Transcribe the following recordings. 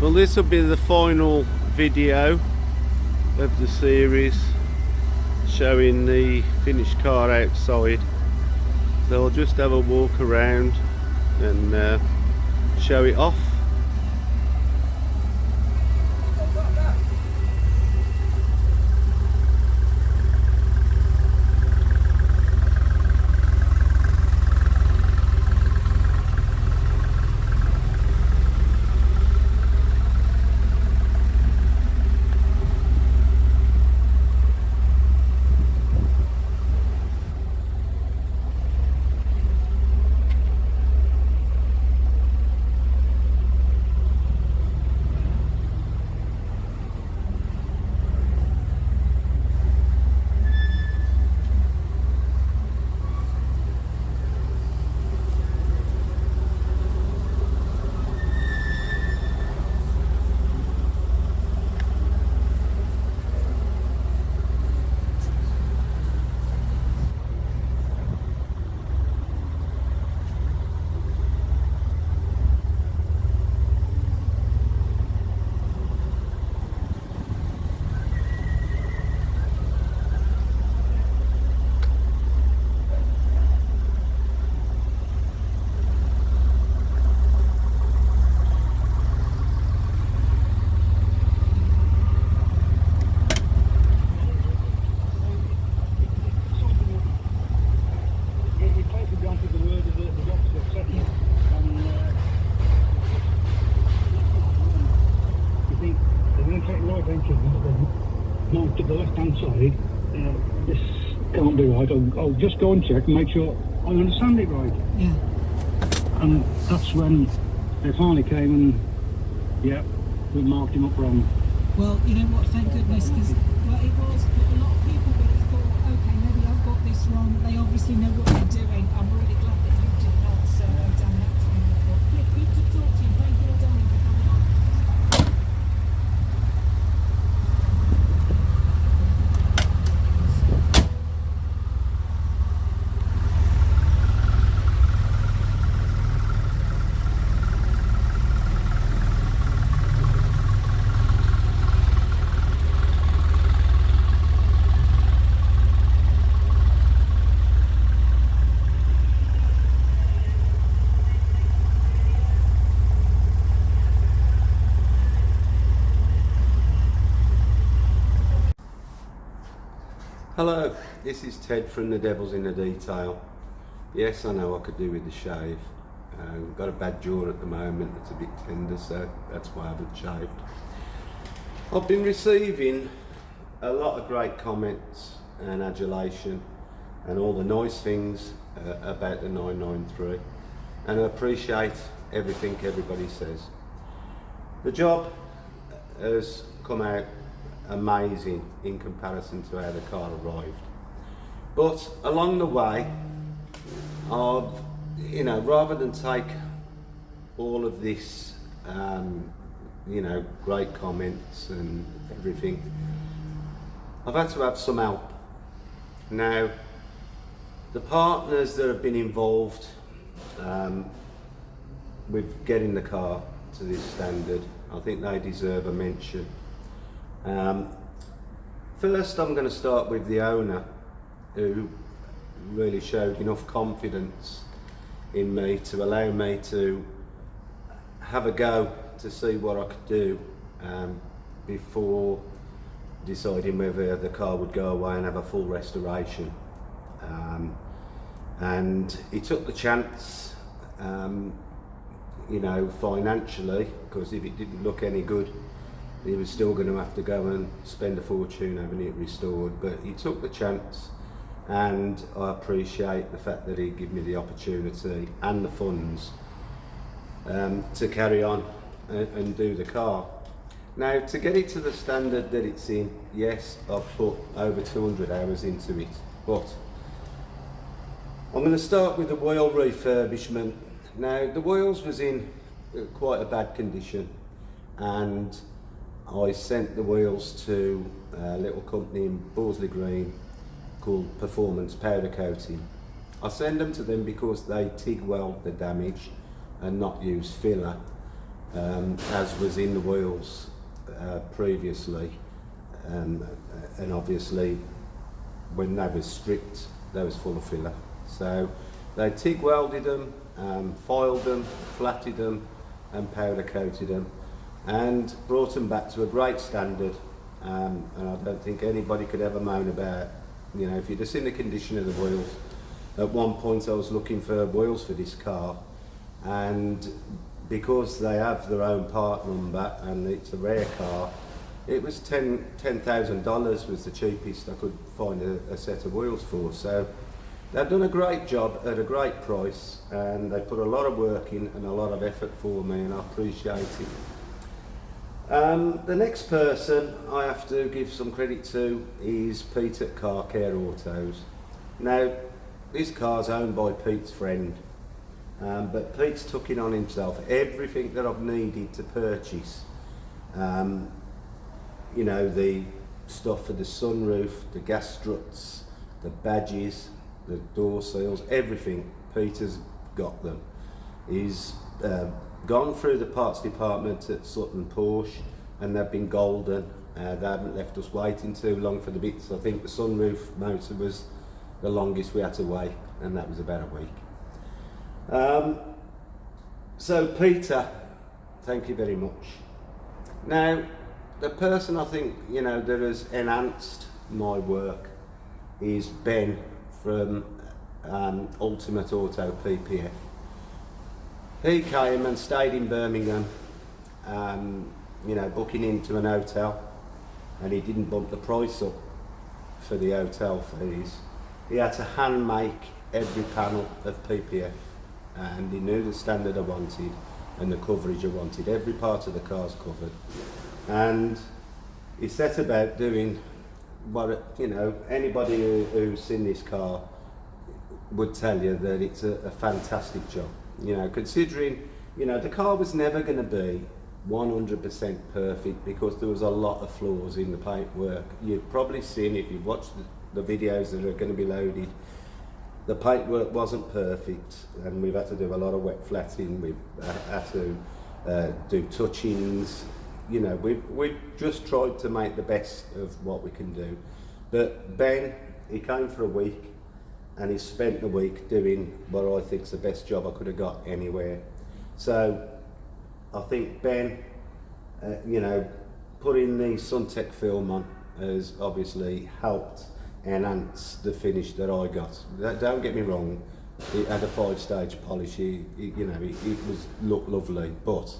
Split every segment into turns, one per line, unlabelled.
Well, this will be the final video of the series showing the finished car outside. So I'll just have a walk around and show it off.
To the left hand side, this can't be right. I'll just go and check and make sure I understand it right.
Yeah.
And that's when they finally came and, yeah, we marked him up wrong.
Well, you know what, thank goodness, because well, it was a lot of people would have thought, okay, maybe I've got this wrong. They obviously know what they're doing. I'm really glad that you did not done that to me. But yeah, good to talk to you. Thank you, darling, for coming on.
Hello, this is Ted from The Devil's in the Detail. Yes, I know I could do with the shave. I've got a bad jaw at the moment, it's a bit tender, so that's why I haven't shaved. I've been receiving a lot of great comments and adulation and all the nice things about the 993, and I appreciate everything everybody says. The job has come out amazing in comparison to how the car arrived, but along the way I've, rather than take all of this great comments and everything, I've had to have some help. Now, the partners that have been involved with getting the car to this standard, I think they deserve a mention. First, I'm going to start with the owner, who really showed enough confidence in me to allow me to have a go to see what I could do before deciding whether the car would go away and have a full restoration. And he took the chance, financially, because if it didn't look any good, he was still going to have to go and spend a fortune having it restored. But he took the chance, and I appreciate the fact that he gave me the opportunity and the funds to carry on and do the car. Now, to get it to the standard that it's in, yes, I've put over 200 hours into it, but I'm going to start with the wheel refurbishment. Now, the wheels was in quite a bad condition, and I sent the wheels to a little company in Borsley Green called Performance Powder Coating. I send them to them because they TIG weld the damage and not use filler. as was in the wheels previously, and obviously when they were stripped, they was full of filler. So they TIG welded them, filed them, flatted them, and powder coated them, and brought them back to a great standard. And I don't think anybody could ever moan about, you know, if you'd have seen the condition of the wheels. At one point I was looking for wheels for this car, and because they have their own part number and it's a rare car, it was $10,000 was the cheapest I could find a set of wheels for. So they've done a great job at a great price, and they put a lot of work in and a lot of effort for me, and I appreciate it. The next person I have to give some credit to is Pete at Car Care Autos. Now, this car's owned by Pete's friend, but Pete's took it on himself. Everything that I've needed to purchase, you know, the stuff for the sunroof, the gas struts, the badges, the door seals, everything, Peter's got them. He's gone through the parts department at Sutton Porsche, and they've been golden. They haven't left us waiting too long for the bits. I think the sunroof motor was the longest we had to wait, and that was about a week. So Peter, thank you very much. Now, the person I think, you know, that has enhanced my work is Ben from Ultimate Auto PPF. He came and stayed in Birmingham, you know, booking into an hotel, and he didn't bump the price up for the hotel fees. He had to hand make every panel of PPF, and he knew the standard I wanted and the coverage I wanted. Every part of the car's covered, and he set about doing what, you know, anybody who's seen this car would tell you that it's a fantastic job. You know, considering, you know, the car was never going to be 100% perfect because there was a lot of flaws in the paintwork. You've probably seen, if you've watched the videos that are going to be loaded, the paintwork wasn't perfect, and we've had to do a lot of wet flatting. We've had to do touch-ins. You know, we've just tried to make the best of what we can do. But Ben, he came for a week, and he spent the week doing what I think's the best job I could have got anywhere. So I think Ben, you know, putting the Suntech film on has obviously helped enhance the finish that I got. Don't get me wrong, it had a 5-stage polish. You know, it was looked lovely, but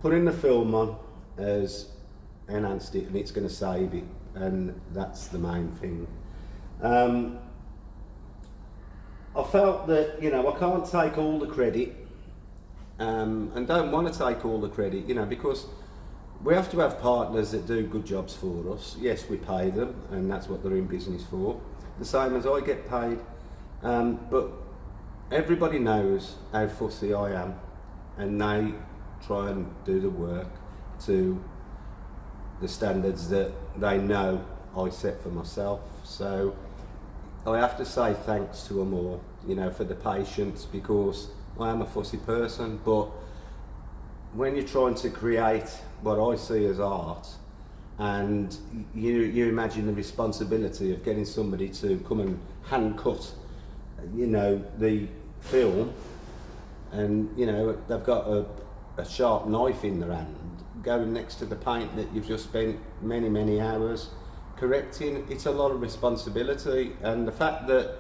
putting the film on has enhanced it, and it's going to save it, and that's the main thing. I felt that, you know, I can't take all the credit, and don't want to take all the credit, you know, because we have to have partners that do good jobs for us. Yes, we pay them, and that's what they're in business for, the same as I get paid. But everybody knows how fussy I am, and they try and do the work to the standards that they know I set for myself. So I have to say thanks to them all, you know, for the patience, because I am a fussy person. But when you're trying to create what I see as art, and you imagine the responsibility of getting somebody to come and hand cut, you know, the film, and, you know, they've got a sharp knife in their hand going next to the paint that you've just spent many hours correcting. It's a lot of responsibility, and the fact that,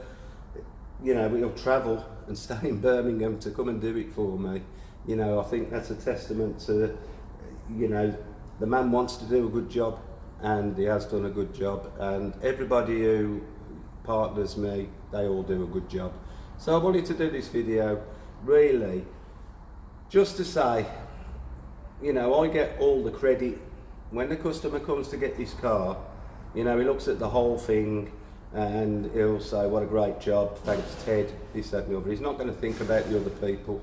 you know, we'll travel and stay in Birmingham to come and do it for me, you know, I think that's a testament to, you know, the man wants to do a good job, and he has done a good job, and everybody who partners me, they all do a good job. So I wanted to do this video really just to say, you know, I get all the credit. When the customer comes to get this car, you know, he looks at the whole thing and he'll say, what a great job, thanks Ted, this, that and the other. He's not going to think about the other people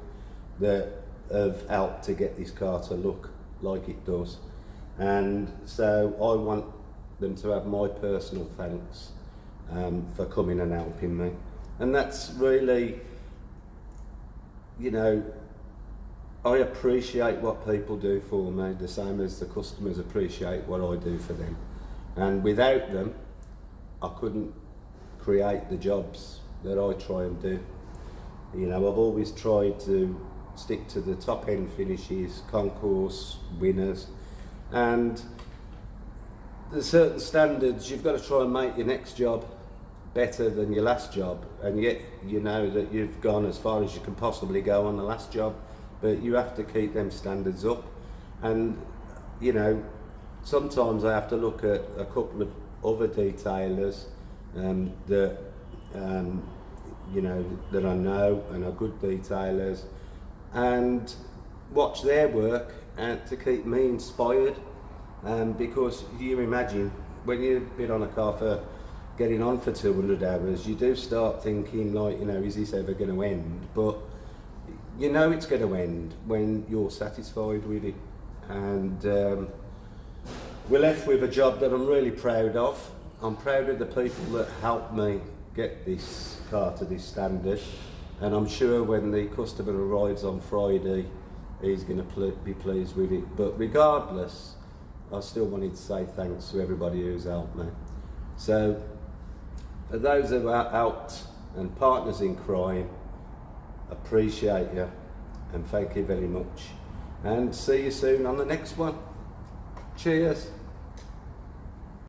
that have helped to get this car to look like it does. And so I want them to have my personal thanks for coming and helping me. And that's really, you know, I appreciate what people do for me, the same as the customers appreciate what I do for them. And without them, I couldn't create the jobs that I try and do. You know, I've always tried to stick to the top end finishes, concourse winners, and there's certain standards. You've got to try and make your next job better than your last job, and yet you know that you've gone as far as you can possibly go on the last job, but you have to keep them standards up. And you know, sometimes I have to look at a couple of other detailers that you know, that I know and are good detailers, and watch their work and to keep me inspired. Because you imagine when you've been on a car for getting on for 200 hours, you do start thinking like, you know, is this ever going to end? But you know it's going to end when you're satisfied with it. And we're left with a job that I'm really proud of. I'm proud of the people that helped me get this car to this standard, and I'm sure when the customer arrives on Friday, he's going to be pleased with it. But regardless, I still wanted to say thanks to everybody who's helped me. So for those who are out and partners in crime, appreciate you and thank you very much, and see you soon on the next one. Cheers.